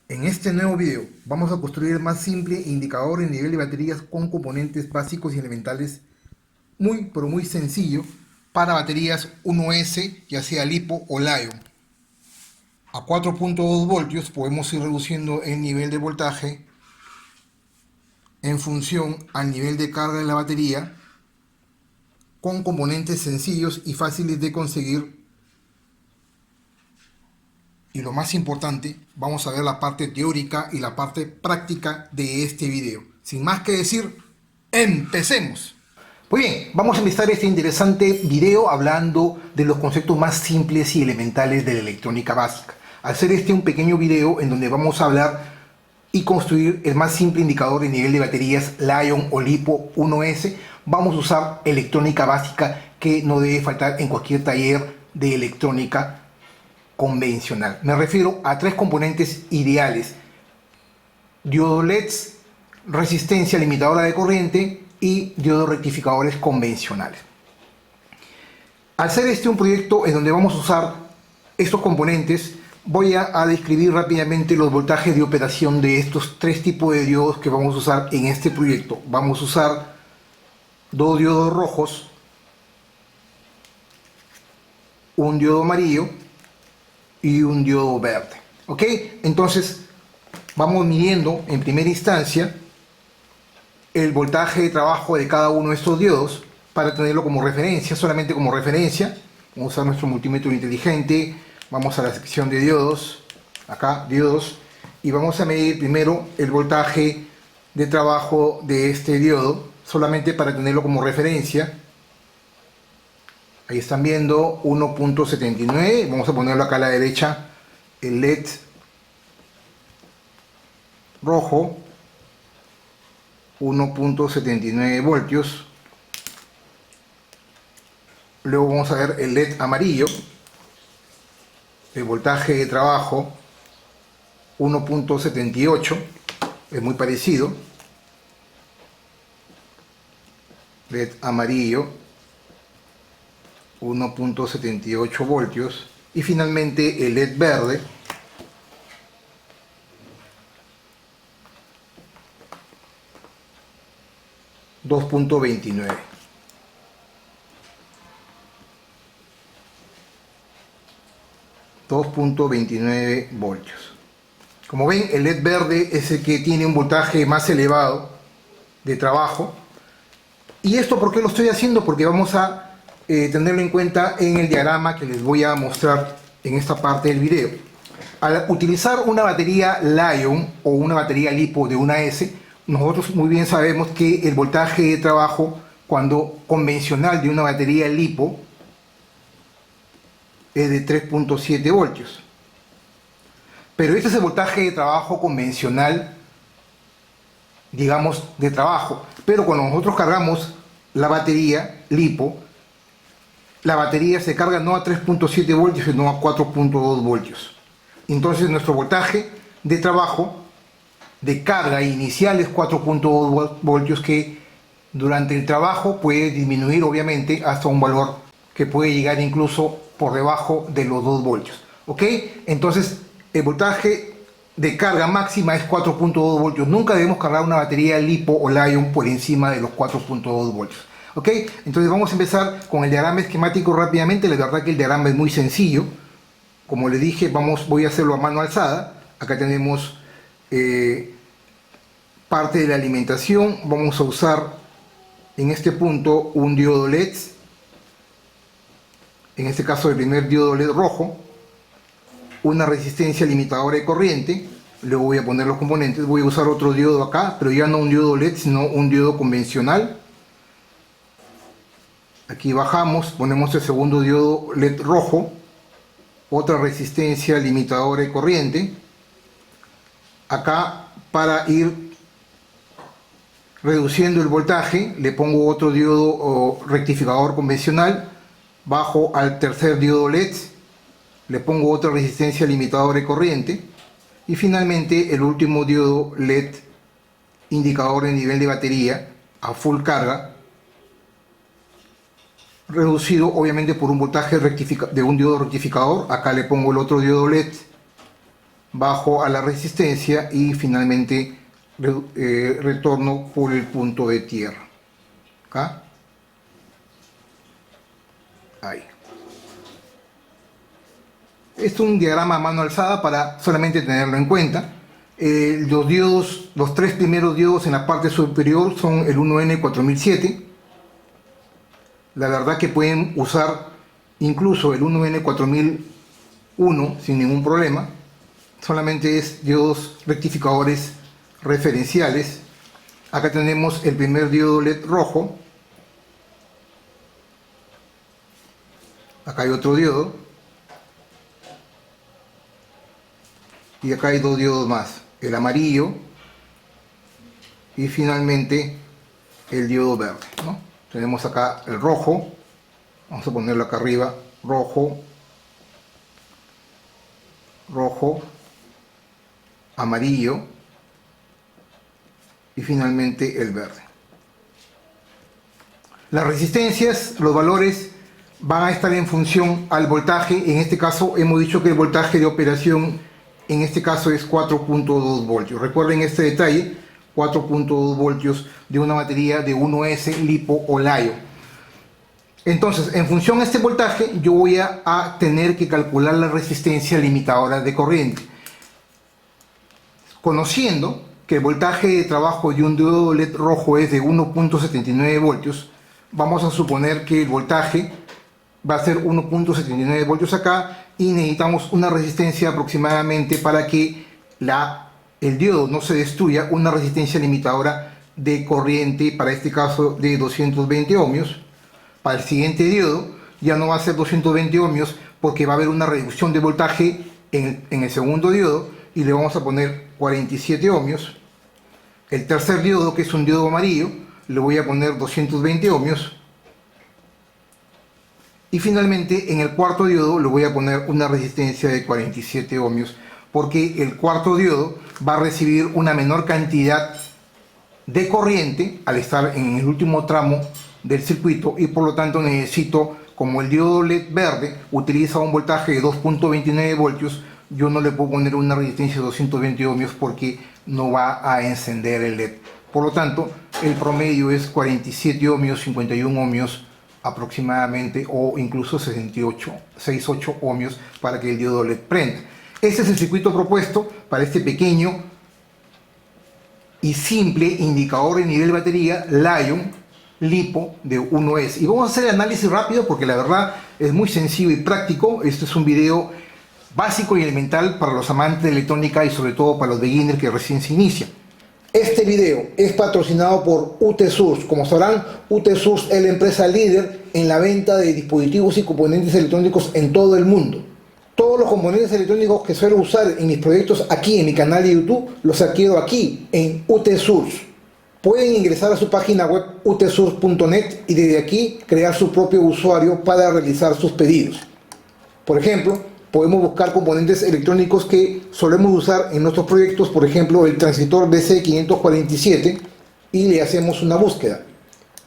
En este nuevo video vamos a construir el más simple indicador de nivel de baterías con componentes básicos y elementales muy pero muy sencillo para baterías 1S, ya sea LiPo o Li-ion. A 4.2 voltios podemos ir reduciendo el nivel de voltaje en función al nivel de carga de la batería con componentes sencillos y fáciles de conseguir. Y lo más importante, vamos a ver la parte teórica y la parte práctica de este video. Sin más que decir, ¡empecemos! Muy bien, vamos a empezar este interesante video hablando de los conceptos más simples y elementales de la electrónica básica. Al ser este un pequeño video en donde vamos a hablar y construir el más simple indicador de nivel de baterías Li-ion o LiPo 1S, vamos a usar electrónica básica que no debe faltar en cualquier taller de electrónica convencional. Me refiero a tres componentes ideales: diodos LEDs, resistencia limitadora de corriente y diodos rectificadores convencionales. Al ser este un proyecto en donde vamos a usar estos componentes, voy a describir rápidamente los voltajes de operación de estos tres tipos de diodos que vamos a usar en este proyecto. Vamos a usar dos diodos rojos, un diodo amarillo y un diodo verde. ¿Ok? Entonces vamos midiendo en primera instancia el voltaje de trabajo de cada uno de estos diodos para tenerlo como referencia, solamente como referencia. Vamos a usar nuestro multímetro inteligente, vamos a la sección de diodos, acá diodos, y vamos a medir primero el voltaje de trabajo de este diodo, solamente para tenerlo como referencia. Ahí están viendo 1.79, vamos a ponerlo acá a la derecha, el LED rojo, 1.79 voltios. Luego vamos a ver el LED amarillo, el voltaje de trabajo 1.78, es muy parecido. LED amarillo 1.78 voltios. Y finalmente el LED verde 2.29. voltios. Como ven, el LED verde es el que tiene un voltaje más elevado de trabajo. ¿Y esto por qué lo estoy haciendo? Porque vamos a tenerlo en cuenta en el diagrama que les voy a mostrar en esta parte del video. Al utilizar una batería Li-ion o una batería LiPo de 1S, nosotros muy bien sabemos que el voltaje de trabajo cuando convencional de una batería LiPo es de 3.7 voltios. Pero este es el voltaje de trabajo convencional, digamos, de trabajo. Pero cuando nosotros cargamos la batería LiPo, la batería se carga no a 3.7 voltios, sino a 4.2 voltios. Entonces nuestro voltaje de trabajo de carga inicial es 4.2 voltios, que durante el trabajo puede disminuir obviamente hasta un valor que puede llegar incluso por debajo de los 2 voltios. ¿Ok? Entonces el voltaje de carga máxima es 4.2 voltios. Nunca debemos cargar una batería LiPo o Li-ion por encima de los 4.2 voltios. ¿Ok? Entonces vamos a empezar con el diagrama esquemático rápidamente. La verdad que el diagrama es muy sencillo. Como les dije, voy a hacerlo a mano alzada. Acá tenemos parte de la alimentación. Vamos a usar en este punto un diodo LED. En este caso el primer diodo LED rojo. Una resistencia limitadora de corriente. Luego voy a poner los componentes. Voy a usar otro diodo acá, pero ya no un diodo LED, sino un diodo convencional. Aquí bajamos, ponemos el segundo diodo LED rojo, otra resistencia limitadora de corriente. Acá, para ir reduciendo el voltaje, le pongo otro diodo o rectificador convencional. Bajo al tercer diodo LED, le pongo otra resistencia limitadora de corriente. Y finalmente el último diodo LED indicador de nivel de batería a full carga, reducido obviamente por un voltaje de un diodo rectificador. Acá le pongo el otro diodo LED bajo a la resistencia y finalmente retorno por el punto de tierra. Acá. Ahí. Es un diagrama a mano alzada para solamente tenerlo en cuenta. Los diodos, los tres primeros diodos en la parte superior son el 1N4007. La verdad que pueden usar incluso el 1N4001 sin ningún problema. Solamente es diodos rectificadores referenciales. Acá tenemos el primer diodo LED rojo. Acá hay otro diodo. Y acá hay dos diodos más. El amarillo y finalmente el diodo verde, ¿no? Tenemos acá el rojo. Vamos a ponerlo acá arriba. Rojo. Rojo. Amarillo. Y finalmente el verde. Las resistencias, los valores van a estar en función al voltaje. En este caso hemos dicho que el voltaje de operación en este caso es 4.2 voltios. Recuerden este detalle, 4.2 voltios de una batería de 1S lipo o layo. Entonces, en función a este voltaje, yo voy a tener que calcular la resistencia limitadora de corriente. Conociendo que el voltaje de trabajo de un diodo LED rojo es de 1.79 voltios, vamos a suponer que el voltaje va a ser 1.79 voltios acá y necesitamos una resistencia aproximadamente para que el diodo no se destruya, una resistencia limitadora de corriente, para este caso de 220 ohmios. Para el siguiente diodo ya no va a ser 220 ohmios porque va a haber una reducción de voltaje en el segundo diodo y le vamos a poner 47 ohmios. El tercer diodo, que es un diodo amarillo, le voy a poner 220 ohmios. Y finalmente en el cuarto diodo le voy a poner una resistencia de 47 ohmios porque el cuarto diodo va a recibir una menor cantidad de corriente al estar en el último tramo del circuito y por lo tanto necesito, como el diodo LED verde utiliza un voltaje de 2.29 voltios, yo no le puedo poner una resistencia de 220 ohmios porque no va a encender el LED. Por lo tanto, el promedio es 47 ohmios, 51 ohmios aproximadamente, o incluso 68 ohmios para que el diodo LED prenda. Este es el circuito propuesto para este pequeño y simple indicador de nivel batería Lion LiPo de 1S. Y vamos a hacer el análisis rápido porque la verdad es muy sencillo y práctico. Este es un video básico y elemental para los amantes de electrónica y sobre todo para los beginners que recién se inician. Este video es patrocinado por UTSource. Como sabrán, UTSource es la empresa líder en la venta de dispositivos y componentes electrónicos en todo el mundo. Todos los componentes electrónicos que suelo usar en mis proyectos aquí en mi canal de YouTube los adquiero aquí en UTSource. Pueden ingresar a su página web utsource.net y desde aquí crear su propio usuario para realizar sus pedidos. Por ejemplo, podemos buscar componentes electrónicos que solemos usar en nuestros proyectos, por ejemplo el transistor BC547, y le hacemos una búsqueda.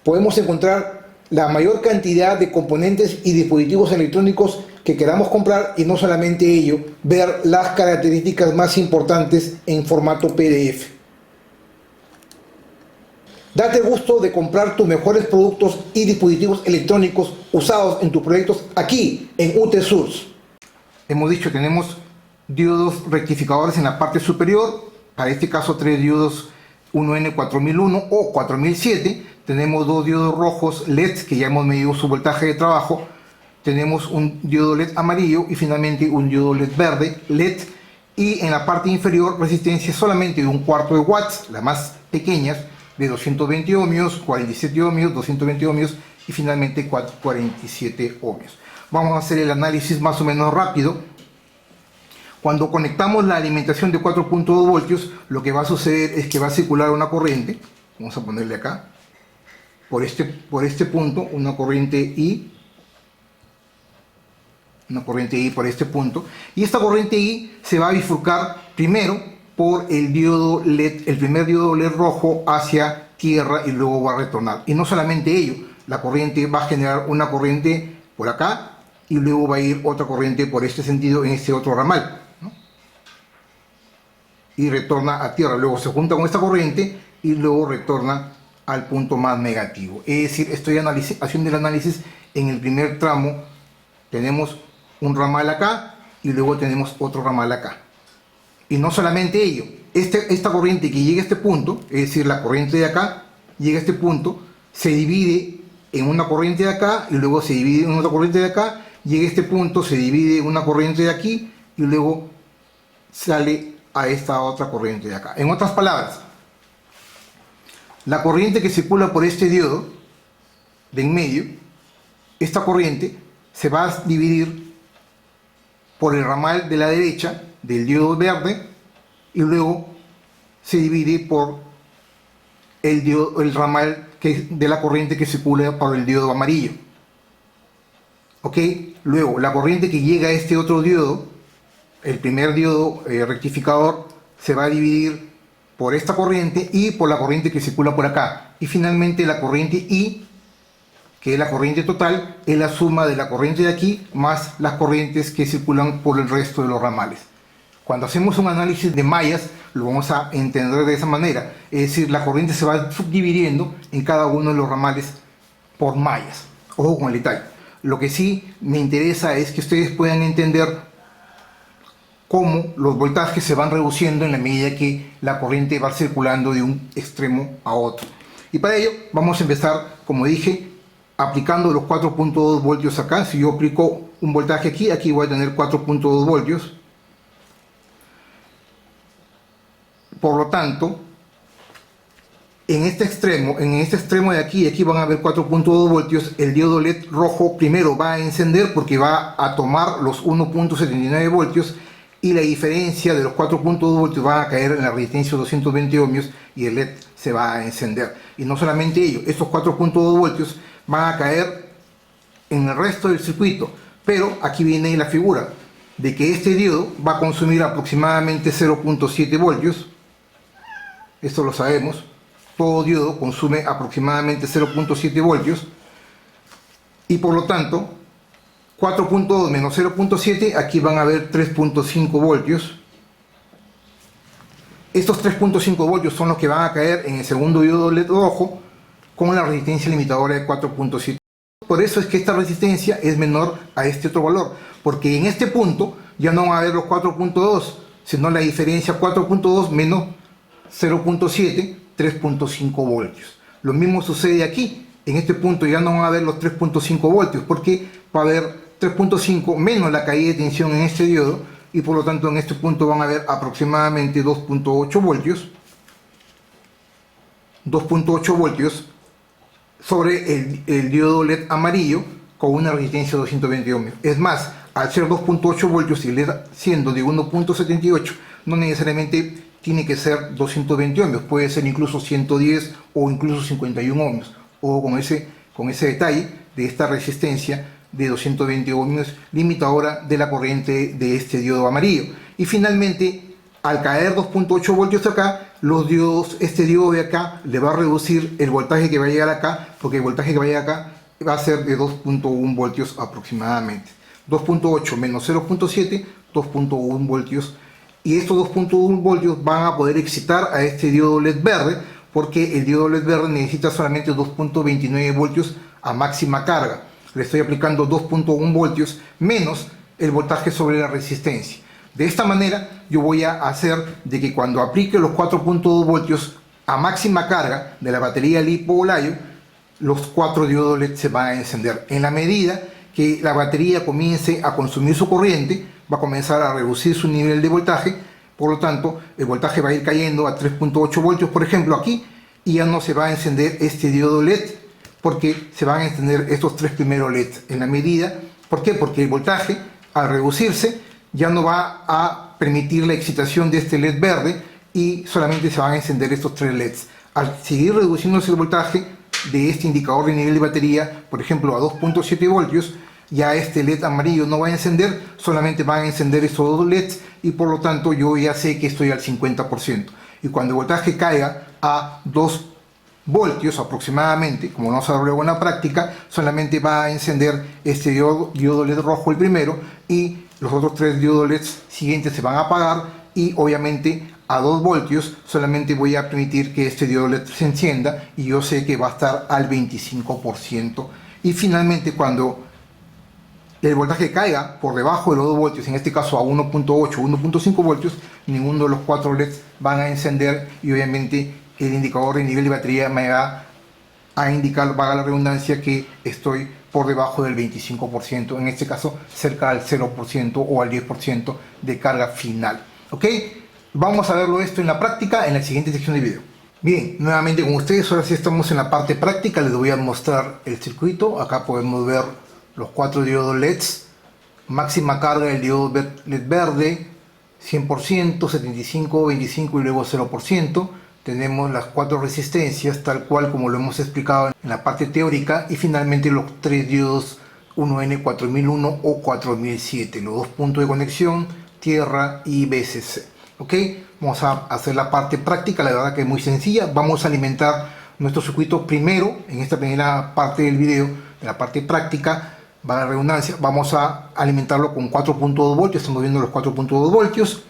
Podemos encontrar la mayor cantidad de componentes y dispositivos electrónicos que queramos comprar y no solamente ello, ver las características más importantes en formato PDF. Date el gusto de comprar tus mejores productos y dispositivos electrónicos usados en tus proyectos aquí en UTSource. Hemos dicho que tenemos diodos rectificadores en la parte superior, para este caso 3 diodos 1N4001 o 4007, tenemos 2 diodos rojos LED que ya hemos medido su voltaje de trabajo, tenemos un diodo LED amarillo y finalmente un diodo LED verde LED, y en la parte inferior resistencia solamente de 1/4 de watts, las más pequeñas, de 220 ohmios, 47 ohmios, 220 ohmios y finalmente 47 ohmios. Vamos a hacer el análisis más o menos rápido. Cuando conectamos la alimentación de 4.2 voltios, lo que va a suceder es que va a circular una corriente, vamos a ponerle acá, por este punto, una corriente I por este punto, y esta corriente I se va a bifurcar primero por el diodo LED, el primer diodo LED rojo hacia tierra y luego va a retornar. Y no solamente ello, la corriente va a generar una corriente por acá y luego va a ir otra corriente por este sentido en este otro ramal, ¿no? y retorna a tierra. Luego se junta con esta corriente y luego retorna al punto más negativo. Es decir, estoy haciendo el análisis en el primer tramo. Tenemos un ramal acá y luego tenemos otro ramal acá. Y no solamente ello, esta corriente que llega a este punto, es decir, la corriente de acá llega a este punto, se divide en una corriente de acá y luego se divide en otra corriente de acá, llega a este punto, se divide en una corriente de aquí y luego sale a esta otra corriente de acá. En otras palabras, la corriente que circula por este diodo de en medio, esta corriente se va a dividir por el ramal de la derecha del diodo verde y luego se divide por el ramal de la corriente que circula por el diodo amarillo. ¿Ok? Luego, la corriente que llega a este otro diodo, el primer diodo rectificador, se va a dividir por esta corriente y por la corriente que circula por acá. Y finalmente la corriente I, que es la corriente total, es la suma de la corriente de aquí más las corrientes que circulan por el resto de los ramales. Cuando hacemos un análisis de mallas, lo vamos a entender de esa manera. Es decir, la corriente se va subdividiendo en cada uno de los ramales por mallas. Ojo con el detalle. Lo que sí me interesa es que ustedes puedan entender cómo los voltajes se van reduciendo en la medida que la corriente va circulando de un extremo a otro. Y para ello vamos a empezar, como dije, aplicando los 4.2 voltios acá. Si yo aplico un voltaje aquí, aquí voy a tener 4.2 voltios. Por lo tanto, en este extremo de aquí van a haber 4.2 voltios. El diodo LED rojo primero va a encender porque va a tomar los 1.79 voltios y la diferencia de los 4.2 voltios va a caer en la resistencia de 220 ohmios y el LED se va a encender. Y no solamente ello, estos 4.2 voltios van a caer en el resto del circuito, pero aquí viene la figura de que este diodo va a consumir aproximadamente 0.7 voltios. Esto lo sabemos, todo diodo consume aproximadamente 0.7 voltios y por lo tanto 4.2 menos 0.7, aquí van a haber 3.5 voltios. Estos 3.5 voltios son los que van a caer en el segundo diodo LED rojo con la resistencia limitadora de 4.7. Por eso es que esta resistencia es menor a este otro valor, porque en este punto ya no van a haber los 4.2, sino la diferencia 4.2 menos 0.7, 3.5 voltios. Lo mismo sucede aquí. En este punto ya no van a haber los 3.5 voltios porque va a haber 3.5 menos la caída de tensión en este diodo y por lo tanto en este punto van a haber aproximadamente 2.8 voltios. 2.8 voltios sobre el diodo LED amarillo con una resistencia de 220 ohmios. Es más, al ser 2.8 voltios y LED siendo de 1.78, no necesariamente tiene que ser 220 ohmios, puede ser incluso 110 o incluso 51 ohmios. Ojo con ese detalle de esta resistencia de 220 ohmios limitadora de la corriente de este diodo amarillo. Y finalmente, al caer 2.8 voltios acá, este diodo de acá le va a reducir el voltaje que va a llegar acá, porque el voltaje que va a llegar acá va a ser de 2.1 voltios aproximadamente. 2.8 menos 0.7, 2.1 voltios. Y estos 2.1 voltios van a poder excitar a este diodo LED verde, porque el diodo LED verde necesita solamente 2.29 voltios a máxima carga. Le estoy aplicando 2.1 voltios menos el voltaje sobre la resistencia. De esta manera yo voy a hacer de que cuando aplique los 4.2 voltios a máxima carga de la batería LiPo-Layo, los 4 diodos LED se van a encender. En la medida que la batería comience a consumir su corriente, va a comenzar a reducir su nivel de voltaje, por lo tanto el voltaje va a ir cayendo a 3.8 voltios por ejemplo aquí, y ya no se va a encender este diodo LED porque se van a encender estos 3 primeros LEDs en la medida. ¿Por qué? Porque el voltaje al reducirse ya no va a permitir la excitación de este LED verde y solamente se van a encender estos 3 LEDs. Al seguir reduciéndose el voltaje de este indicador de nivel de batería, por ejemplo a 2.7 voltios, ya este LED amarillo no va a encender, solamente van a encender estos 2 LEDs y por lo tanto yo ya sé que estoy al 50%. Y cuando el voltaje caiga a 2 voltios aproximadamente, como vamos a ver luego en la práctica, solamente va a encender este diodo LED rojo el primero y los otros 3 diodos LED siguientes se van a apagar y obviamente a 2 voltios solamente voy a permitir que este diodo LED se encienda y yo sé que va a estar al 25%. Y finalmente, cuando el voltaje caiga por debajo de los 2 voltios, en este caso a 1.8 o 1.5 voltios, ninguno de los 4 LEDs van a encender y obviamente el indicador de nivel de batería me va a indicar, valga la redundancia, que estoy por debajo del 25%, en este caso cerca al 0% o al 10% de carga final. ¿Ok? Vamos a verlo esto en la práctica en la siguiente sección de video. Bien, nuevamente con ustedes, ahora sí estamos en la parte práctica. Les voy a mostrar el circuito. Acá podemos ver los 4 diodos LEDs. Máxima carga del diodo LED verde, 100%, 75, 25 y luego 0%. Tenemos las 4 resistencias tal cual como lo hemos explicado en la parte teórica, y finalmente los 3 diodos 1N4001 o 4007, los 2 puntos de conexión, tierra y BCC. Ok, vamos a hacer la parte práctica. La verdad que es muy sencilla. Vamos a alimentar nuestro circuito primero en esta primera parte del video, en la parte práctica, va la redundancia. Vamos a alimentarlo con 4.2 voltios, estamos viendo los 4.2 voltios,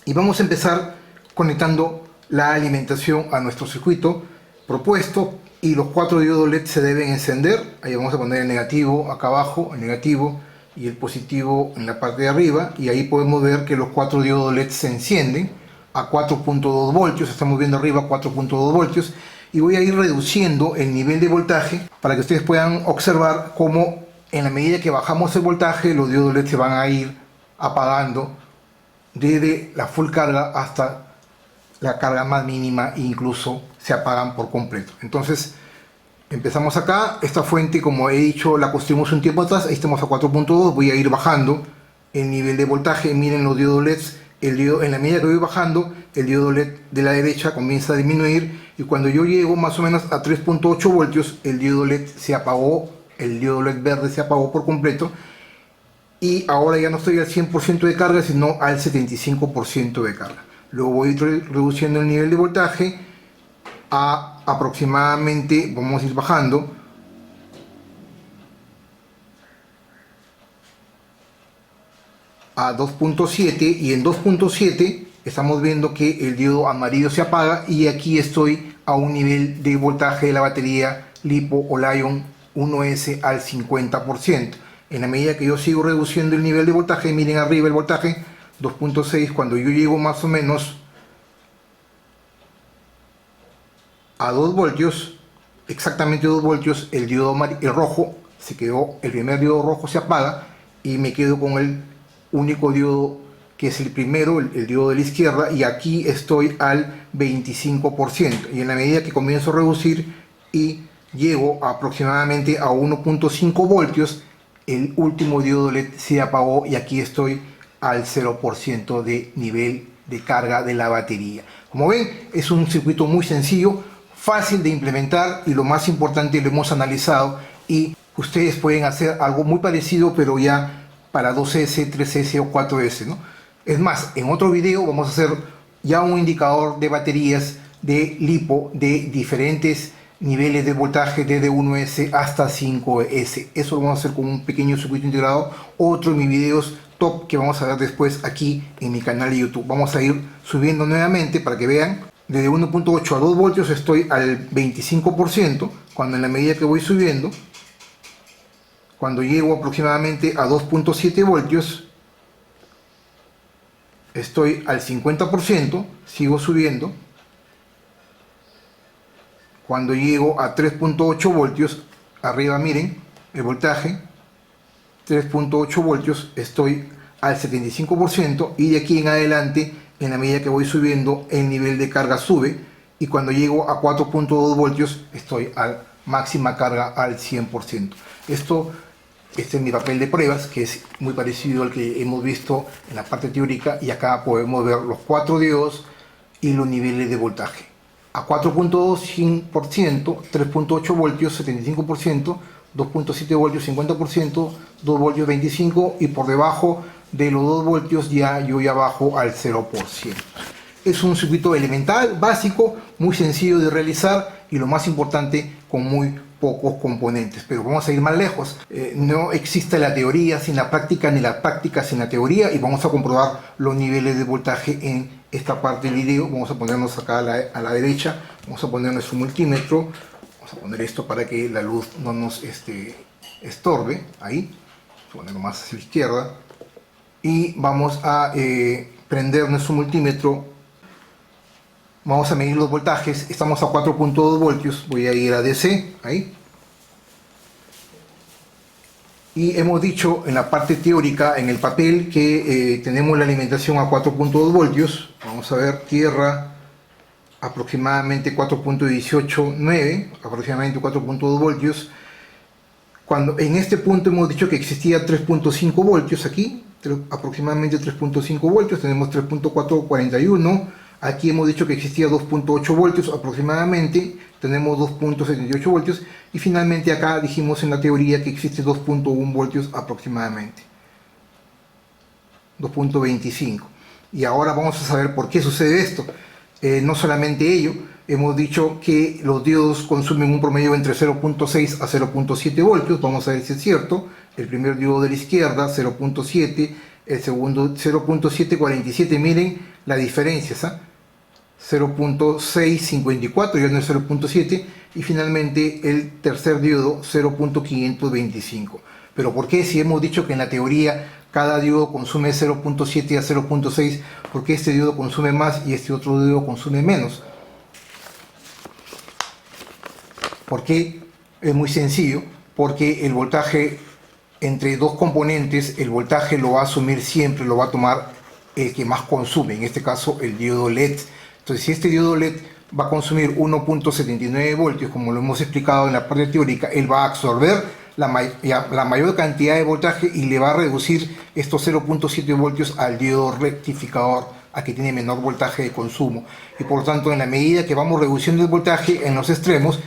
y vamos a empezar conectando la alimentación a nuestro circuito propuesto, y los 4 diodos LED se deben encender. Ahí vamos a poner el negativo acá abajo, el negativo, y el positivo en la parte de arriba, y ahí podemos ver que los 4 diodos LED se encienden a 4.2 voltios, estamos viendo arriba 4.2 voltios, y voy a ir reduciendo el nivel de voltaje para que ustedes puedan observar cómo en la medida que bajamos el voltaje los diodos LED se van a ir apagando desde la full carga hasta la carga más mínima, e incluso se apagan por completo. Entonces empezamos acá. Esta fuente, como he dicho, la construimos un tiempo atrás. Ahí estamos a 4.2. Voy a ir bajando el nivel de voltaje. Miren los diodos LEDs. En la medida que voy bajando, el diodo LED de la derecha comienza a disminuir. Y cuando yo llego más o menos a 3.8 voltios, el diodo LED se apagó. El diodo LED verde se apagó por completo. Y ahora ya no estoy al 100% de carga, sino al 75% de carga. Luego voy reduciendo el nivel de voltaje a aproximadamente, vamos a ir bajando a 2.7, y en 2.7 estamos viendo que el diodo amarillo se apaga, y aquí estoy a un nivel de voltaje de la batería LiPo o Lion 1S al 50%. En la medida que yo sigo reduciendo el nivel de voltaje, miren arriba el voltaje 2.6, cuando yo llego más o menos a 2 voltios, exactamente 2 voltios, el diodo el rojo se quedó, el primer diodo rojo se apaga, y me quedo con el único diodo que es el primero, el diodo de la izquierda, y aquí estoy al 25%. Y en la medida que comienzo a reducir y llego aproximadamente a 1.5 voltios, el último diodo LED se apagó, y aquí estoy al 0% de nivel de carga de la batería. Como ven, es un circuito muy sencillo, fácil de implementar, y lo más importante, lo hemos analizado, y ustedes pueden hacer algo muy parecido, pero ya para 2S, 3S o 4S, ¿no? Es más, en otro video vamos a hacer ya un indicador de baterías de LiPo de diferentes niveles de voltaje, desde 1S hasta 5S. Eso lo vamos a hacer con un pequeño circuito integrado, otro de mis videos top que vamos a ver después aquí en mi canal de YouTube. Vamos a ir subiendo nuevamente para que vean. Desde 1.8 a 2 voltios estoy al 25%, cuando en la medida que voy subiendo, cuando llego aproximadamente a 2.7 voltios, estoy al 50%, sigo subiendo. Cuando llego a 3.8 voltios, arriba miren el voltaje, 3.8 voltios, estoy al 75%, y de aquí en adelante, en la medida que voy subiendo, el nivel de carga sube, y cuando llego a 4.2 voltios estoy a máxima carga al 100%. Este es mi papel de pruebas, que es muy parecido al que hemos visto en la parte teórica, y acá podemos ver los 4 diodos y los niveles de voltaje. A 4.2 100%, 3.8 voltios 75%, 2.7 voltios 50%, 2 voltios 25%, y por debajo de los 2 voltios yo ya bajo al 0%. Es un circuito elemental, básico, muy sencillo de realizar, y lo más importante, con muy pocos componentes. Pero vamos a ir más lejos. No existe la teoría sin la práctica, ni la práctica sin la teoría, y vamos a comprobar los niveles de voltaje en esta parte del video. Vamos a ponernos acá a la derecha, vamos a poner nuestro multímetro, vamos a poner esto para que la luz no nos estorbe. Ahí, vamos a ponerlo más hacia la izquierda, y vamos a prender nuestro multímetro. Vamos a medir los voltajes. Estamos a 4.2 voltios. Voy a ir a DC, ahí. Y hemos dicho en la parte teórica, en el papel, que tenemos la alimentación a 4.2 voltios. Vamos a ver, tierra, aproximadamente 4.189, aproximadamente 4.2 voltios. Cuando en este punto hemos dicho que existía 3.5 voltios aquí, aproximadamente 3.5 voltios, tenemos 3.441. Aquí hemos dicho que existía 2.8 voltios aproximadamente, tenemos 2.78 voltios, y finalmente acá dijimos en la teoría que existe 2.1 voltios aproximadamente, 2.25. Y ahora vamos a saber por qué sucede esto. No solamente ello, hemos dicho que los diodos consumen un promedio entre 0.6 a 0.7 voltios, vamos a ver si es cierto. El primer diodo de la izquierda, 0.7, el segundo 0.747, miren la diferencia, ¿sí? 0.654, ya no es 0.7, y finalmente el tercer diodo 0.525. Pero ¿por qué, si hemos dicho que en la teoría cada diodo consume 0.7 a 0.6, por qué este diodo consume más y este otro diodo consume menos? ¿Por qué? Es muy sencillo, porque el voltaje entre dos componentes, el voltaje lo va a asumir siempre, lo va a tomar el que más consume, en este caso el diodo LED. Entonces, si este diodo LED va a consumir 1.79 voltios, como lo hemos explicado en la parte teórica, él va a absorber la mayor cantidad de voltaje y le va a reducir estos 0.7 voltios al diodo rectificador, a que tiene menor voltaje de consumo. Y por lo tanto, en la medida que vamos reduciendo el voltaje en los extremos,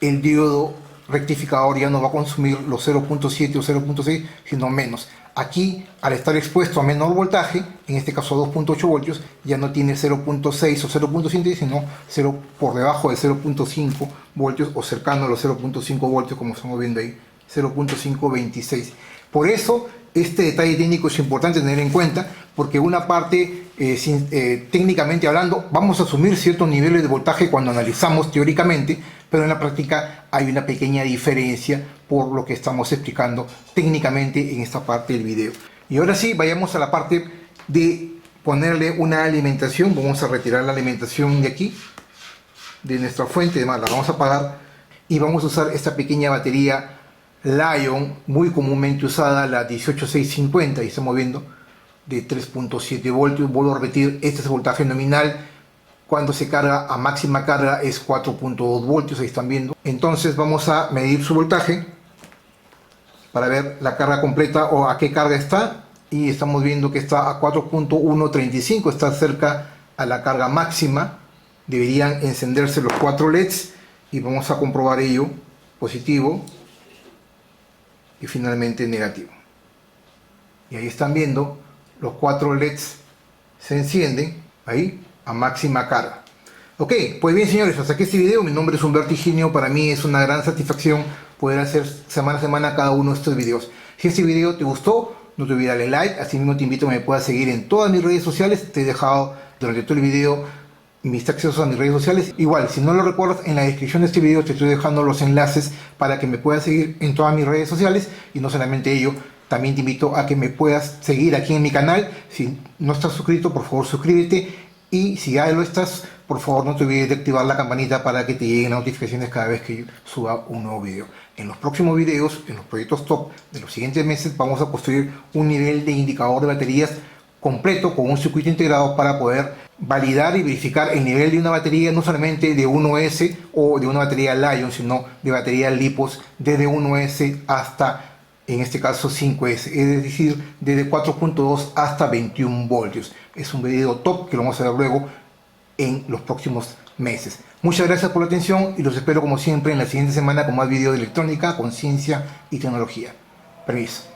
el diodo rectificador ya no va a consumir los 0.7 o 0.6, sino menos. Aquí, al estar expuesto a menor voltaje, en este caso a 2.8 voltios, ya no tiene 0.6 o 0.7, sino 0 por debajo de 0.5 voltios o cercano a los 0.5 voltios, como estamos viendo ahí, 0.526. Por eso, este detalle técnico es importante tener en cuenta, porque una parte, técnicamente hablando, vamos a asumir ciertos niveles de voltaje cuando analizamos teóricamente, pero en la práctica hay una pequeña diferencia por lo que estamos explicando técnicamente en esta parte del video. Y ahora sí, vayamos a la parte de ponerle una alimentación. Vamos a retirar la alimentación de aquí, de nuestra fuente, además la vamos a apagar, y vamos a usar esta pequeña batería Lion, muy comúnmente usada, la 18650, y estamos viendo, de 3.7 voltios. Vuelvo a repetir, este es el voltaje nominal. Cuando se carga a máxima carga es 4.2 voltios, ahí están viendo. Entonces vamos a medir su voltaje para ver la carga completa o a qué carga está, y estamos viendo que está a 4.135, está cerca a la carga máxima. Deberían encenderse los 4 LEDs y vamos a comprobar ello, positivo y finalmente negativo. Y ahí están viendo, los 4 LEDs se encienden ahí a máxima carga. Ok, pues bien, señores, hasta aquí este video. Mi nombre es Humberto Higinio. Para mí es una gran satisfacción poder hacer semana a semana cada uno de estos videos. Si este video te gustó, no te olvides darle like. Asimismo te invito a que me puedas seguir en todas mis redes sociales. Te he dejado durante todo el video mis accesos a mis redes sociales. Igual, si no lo recuerdas, en la descripción de este video te estoy dejando los enlaces para que me puedas seguir en todas mis redes sociales. Y no solamente ello, también te invito a que me puedas seguir aquí en mi canal. Si no estás suscrito, por favor suscríbete. Y si ya lo estás, por favor no te olvides de activar la campanita para que te lleguen notificaciones cada vez que yo suba un nuevo video. En los próximos videos, en los proyectos top de los siguientes meses, vamos a construir un nivel de indicador de baterías completo con un circuito integrado para poder validar y verificar el nivel de una batería, no solamente de 1S o de una batería Lion, sino de batería LiPos desde 1S hasta, en este caso, 5S, es decir, desde 4.2 hasta 21 voltios. Es un video top que lo vamos a ver luego en los próximos meses. Muchas gracias por la atención y los espero como siempre en la siguiente semana con más videos de electrónica, conciencia y tecnología. Permiso.